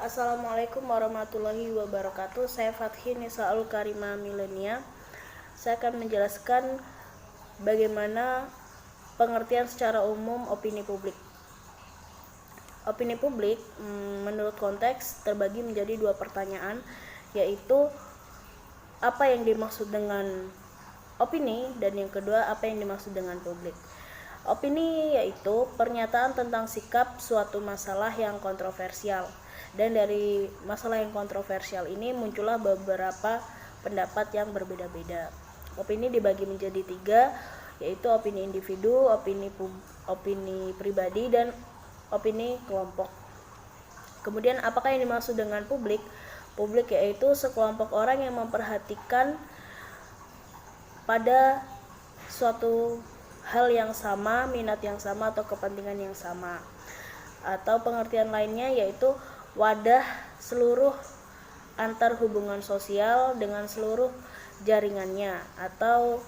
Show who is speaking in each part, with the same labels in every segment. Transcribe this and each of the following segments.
Speaker 1: Assalamualaikum warahmatullahi wabarakatuh. Saya Fathi Nisaul Karima Milenia. Saya akan menjelaskan bagaimana pengertian secara umum opini publik. Opini publik menurut konteks terbagi menjadi dua pertanyaan, yaitu apa yang dimaksud dengan opini, dan yang kedua apa yang dimaksud dengan publik. Opini yaitu pernyataan tentang sikap suatu masalah yang kontroversial, dan dari masalah yang kontroversial ini muncullah beberapa pendapat yang berbeda-beda. Opini dibagi menjadi tiga, yaitu opini individu, opini pribadi, dan opini kelompok. Kemudian apakah yang dimaksud dengan publik? Publik yaitu sekelompok orang yang memperhatikan pada suatu hal yang sama, minat yang sama, atau kepentingan yang sama. Atau pengertian lainnya yaitu wadah seluruh antar hubungan sosial dengan seluruh jaringannya atau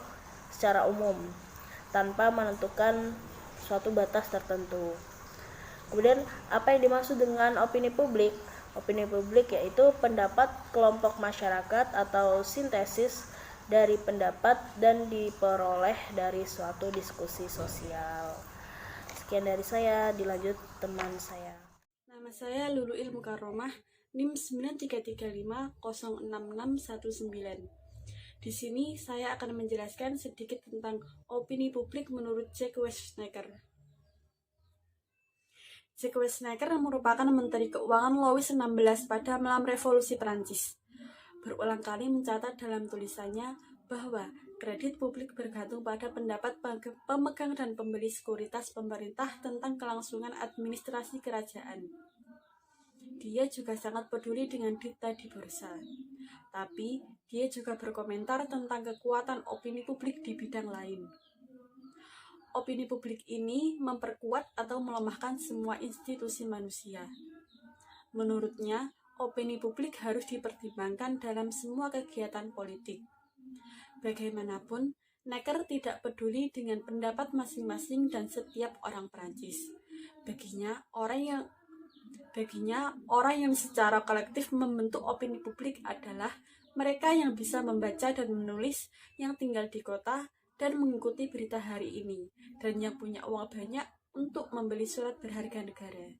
Speaker 1: secara umum tanpa menentukan suatu batas tertentu. Kemudian apa yang dimaksud dengan opini publik? Opini publik yaitu pendapat kelompok masyarakat atau sintesis dari pendapat dan diperoleh dari suatu diskusi sosial. Sekian dari saya, dilanjut teman saya.
Speaker 2: Nama saya Luluil Mukarromah, NIM 9335066619. Di sini saya akan menjelaskan sedikit tentang opini publik menurut Jacques Necker. Jacques Necker merupakan Menteri Keuangan Louis XVI pada malam Revolusi Perancis. Berulang kali mencatat dalam tulisannya bahwa kredit publik bergantung pada pendapat pemegang dan pembeli sekuritas pemerintah tentang kelangsungan administrasi kerajaan. Dia juga sangat peduli dengan data di bursa. Tapi, dia juga berkomentar tentang kekuatan opini publik di bidang lain. Opini publik ini memperkuat atau melemahkan semua institusi manusia. Menurutnya, opini publik harus dipertimbangkan dalam semua kegiatan politik. Bagaimanapun, Necker tidak peduli dengan pendapat masing-masing dan setiap orang Perancis. Baginya, orang yang secara kolektif membentuk opini publik adalah mereka yang bisa membaca dan menulis, yang tinggal di kota dan mengikuti berita hari ini, dan yang punya uang banyak untuk membeli surat berharga negara.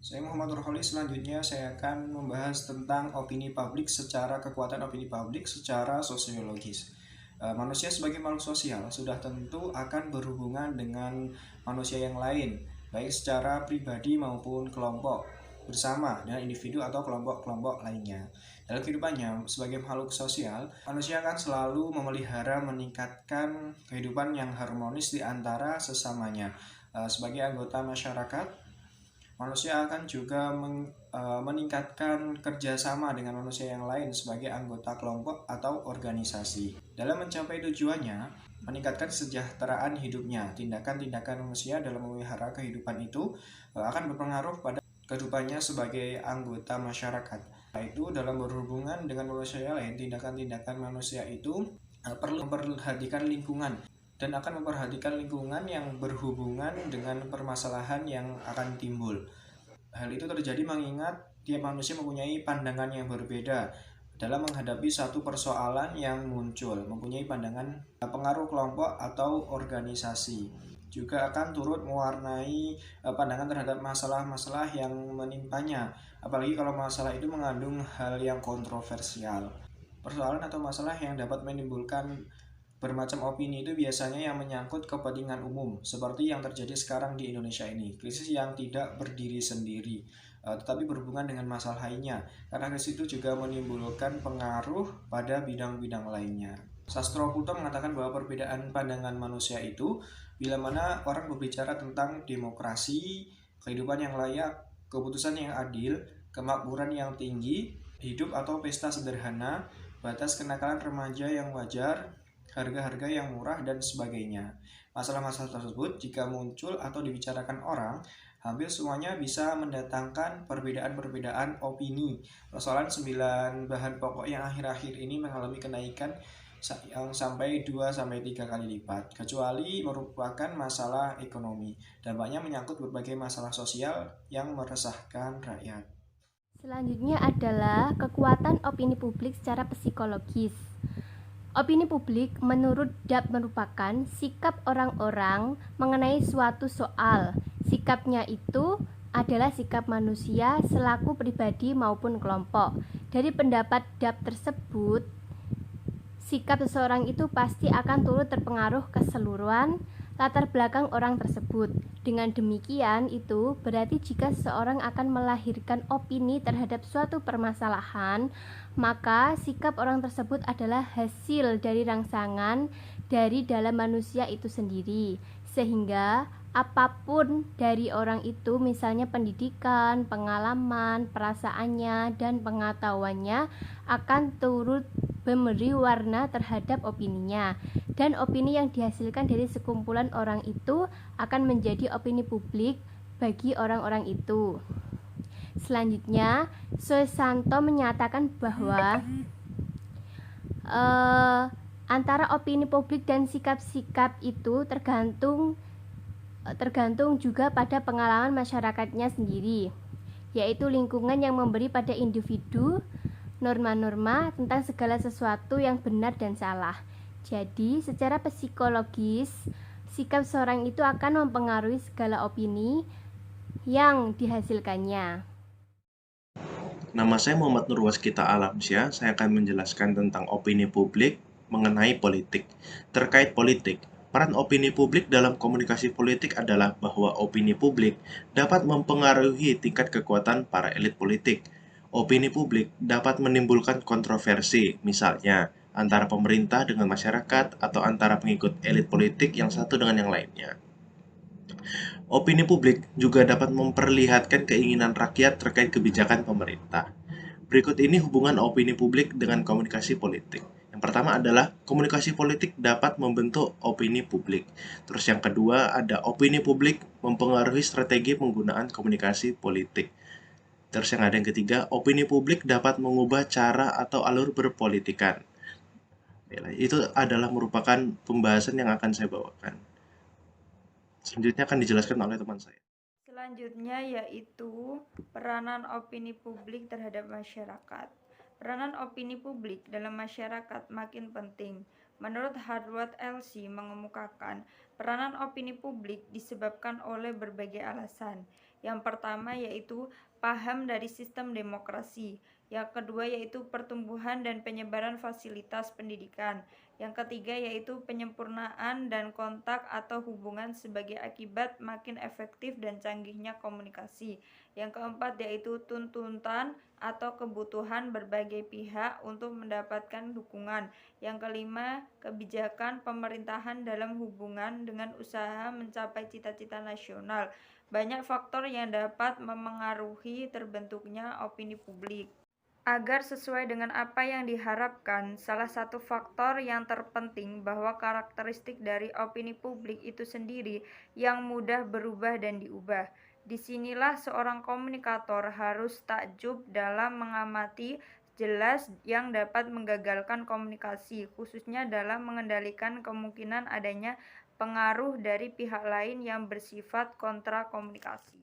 Speaker 3: Saya Muhammad Nurholi. Selanjutnya saya akan membahas tentang opini publik secara kekuatan opini publik secara sosiologis. Manusia sebagai makhluk sosial sudah tentu akan berhubungan dengan manusia yang lain, baik secara pribadi maupun kelompok, bersama dengan individu atau kelompok-kelompok lainnya. Dalam kehidupannya sebagai makhluk sosial, manusia akan selalu memelihara meningkatkan kehidupan yang harmonis di antara sesamanya. Sebagai anggota masyarakat, manusia akan juga meningkatkan kerjasama dengan manusia yang lain sebagai anggota kelompok atau organisasi. Dalam mencapai tujuannya, meningkatkan kesejahteraan hidupnya, tindakan-tindakan manusia dalam memelihara kehidupan itu akan berpengaruh pada kehidupannya sebagai anggota masyarakat. Yaitu dalam berhubungan dengan manusia lain, tindakan-tindakan manusia itu perlu memperhatikan lingkungan dan akan memperhatikan lingkungan yang berhubungan dengan permasalahan yang akan timbul. Hal itu terjadi mengingat tiap manusia mempunyai pandangan yang berbeda dalam menghadapi satu persoalan yang muncul, mempunyai pandangan pengaruh kelompok atau organisasi. Juga akan turut mewarnai pandangan terhadap masalah-masalah yang menimpanya, apalagi kalau masalah itu mengandung hal yang kontroversial. Persoalan atau masalah yang dapat menimbulkan bermacam opini itu biasanya yang menyangkut kepentingan umum, seperti yang terjadi sekarang di Indonesia ini, krisis yang tidak berdiri sendiri, tetapi berhubungan dengan masalah lainnya, karena krisis itu juga menimbulkan pengaruh pada bidang-bidang lainnya. Sastro Puto mengatakan bahwa perbedaan pandangan manusia itu, bila mana orang berbicara tentang demokrasi, kehidupan yang layak, keputusan yang adil, kemakmuran yang tinggi, hidup atau pesta sederhana, batas kenakalan remaja yang wajar, harga-harga yang murah, dan sebagainya. Masalah-masalah tersebut jika muncul atau dibicarakan orang, hampir semuanya bisa mendatangkan perbedaan-perbedaan opini. Persoalan 9 bahan pokok yang akhir-akhir ini mengalami kenaikan yang sampai 2-3 kali lipat, kecuali merupakan masalah ekonomi. Dampaknya menyangkut berbagai masalah sosial yang meresahkan rakyat.
Speaker 4: Selanjutnya adalah kekuatan opini publik secara psikologis. Opini publik menurut Dab merupakan sikap orang-orang mengenai suatu soal. Sikapnya itu adalah sikap manusia selaku pribadi maupun kelompok. Dari pendapat Dab tersebut, sikap seseorang itu pasti akan turut terpengaruh keseluruhan latar belakang orang tersebut. Dengan demikian, itu berarti jika seseorang akan melahirkan opini terhadap suatu permasalahan, maka sikap orang tersebut adalah hasil dari rangsangan dari dalam manusia itu sendiri. Sehingga apapun dari orang itu, misalnya pendidikan, pengalaman, perasaannya, dan pengetahuannya akan turut memberi warna terhadap opininya, dan opini yang dihasilkan dari sekumpulan orang itu akan menjadi opini publik bagi orang-orang itu. Selanjutnya, Susanto menyatakan bahwa antara opini publik dan sikap-sikap itu tergantung juga pada pengalaman masyarakatnya sendiri, yaitu lingkungan yang memberi pada individu norma-norma tentang segala sesuatu yang benar dan salah. Jadi, secara psikologis, sikap seorang itu akan mempengaruhi segala opini yang dihasilkannya.
Speaker 5: Nama saya Muhammad Nur Waskita Alamsyah. Saya akan menjelaskan tentang opini publik mengenai politik. Terkait politik, peran opini publik dalam komunikasi politik adalah bahwa opini publik dapat mempengaruhi tingkat kekuatan para elit politik. Opini publik dapat menimbulkan kontroversi, misalnya antara pemerintah dengan masyarakat atau antara pengikut elit politik yang satu dengan yang lainnya. Opini publik juga dapat memperlihatkan keinginan rakyat terkait kebijakan pemerintah. Berikut ini hubungan opini publik dengan komunikasi politik. Yang pertama adalah komunikasi politik dapat membentuk opini publik. Terus yang kedua ada opini publik mempengaruhi strategi penggunaan komunikasi politik. Terus yang ada yang ketiga, opini publik dapat mengubah cara atau alur berpolitikan. Itu adalah merupakan pembahasan yang akan saya bawakan. Selanjutnya akan dijelaskan oleh teman saya.
Speaker 6: Selanjutnya yaitu peranan opini publik terhadap masyarakat. Peranan opini publik dalam masyarakat makin penting. Menurut Harvard LC mengemukakan, peranan opini publik disebabkan oleh berbagai alasan. Yang pertama yaitu paham dari sistem demokrasi. Yang kedua yaitu pertumbuhan dan penyebaran fasilitas pendidikan. Yang ketiga yaitu penyempurnaan dan kontak atau hubungan sebagai akibat makin efektif dan canggihnya komunikasi. Yang keempat yaitu tuntutan atau kebutuhan berbagai pihak untuk mendapatkan dukungan. Yang kelima, kebijakan pemerintahan dalam hubungan dengan usaha mencapai cita-cita nasional. Banyak faktor yang dapat memengaruhi terbentuknya opini publik. Agar sesuai dengan apa yang diharapkan, salah satu faktor yang terpenting bahwa karakteristik dari opini publik itu sendiri yang mudah berubah dan diubah. Disinilah seorang komunikator harus takjub dalam mengamati jelas yang dapat menggagalkan komunikasi, khususnya dalam mengendalikan kemungkinan adanya pengaruh dari pihak lain yang bersifat kontra komunikasi.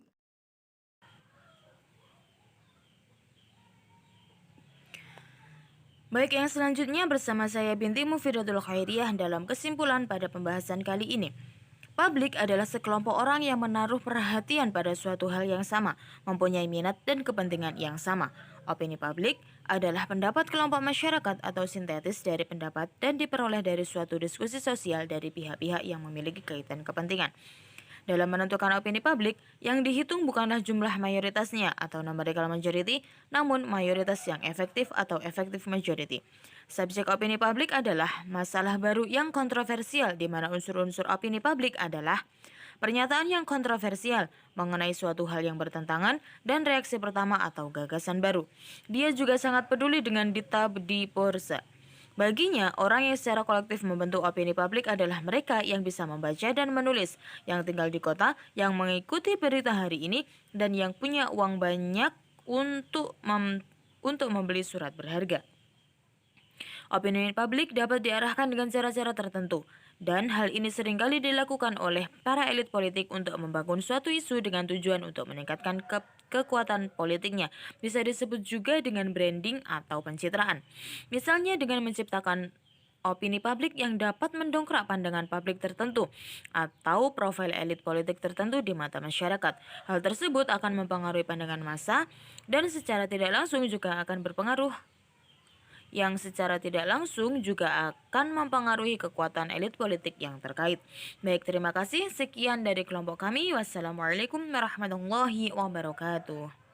Speaker 7: Baik, yang selanjutnya bersama saya Binti Mufidatul Khairiyah dalam kesimpulan pada pembahasan kali ini. Publik adalah sekelompok orang yang menaruh perhatian pada suatu hal yang sama, mempunyai minat dan kepentingan yang sama. Opini publik adalah pendapat kelompok masyarakat atau sintetis dari pendapat dan diperoleh dari suatu diskusi sosial dari pihak-pihak yang memiliki kaitan kepentingan. Dalam menentukan opini publik, yang dihitung bukanlah jumlah mayoritasnya atau numerical majority, namun mayoritas yang efektif atau effective majority. Subjek opini publik adalah masalah baru yang kontroversial, di mana unsur-unsur opini publik adalah pernyataan yang kontroversial mengenai suatu hal yang bertentangan dan reaksi pertama atau gagasan baru. Dia juga sangat peduli dengan dita di Porsa. Baginya, orang yang secara kolektif membentuk opini publik adalah mereka yang bisa membaca dan menulis, yang tinggal di kota, yang mengikuti berita hari ini, dan yang punya uang banyak untuk membeli surat berharga. Opini publik dapat diarahkan dengan cara-cara tertentu. Dan hal ini seringkali dilakukan oleh para elit politik untuk membangun suatu isu dengan tujuan untuk meningkatkan kekuatan politiknya. Bisa disebut juga dengan branding atau pencitraan. Misalnya dengan menciptakan opini publik yang dapat mendongkrak pandangan publik tertentu atau profil elit politik tertentu di mata masyarakat. Hal tersebut akan mempengaruhi pandangan massa dan secara tidak langsung juga akan berpengaruh mempengaruhi kekuatan elit politik yang terkait. Baik, terima kasih. Sekian dari kelompok kami. Wassalamualaikum warahmatullahi wabarakatuh.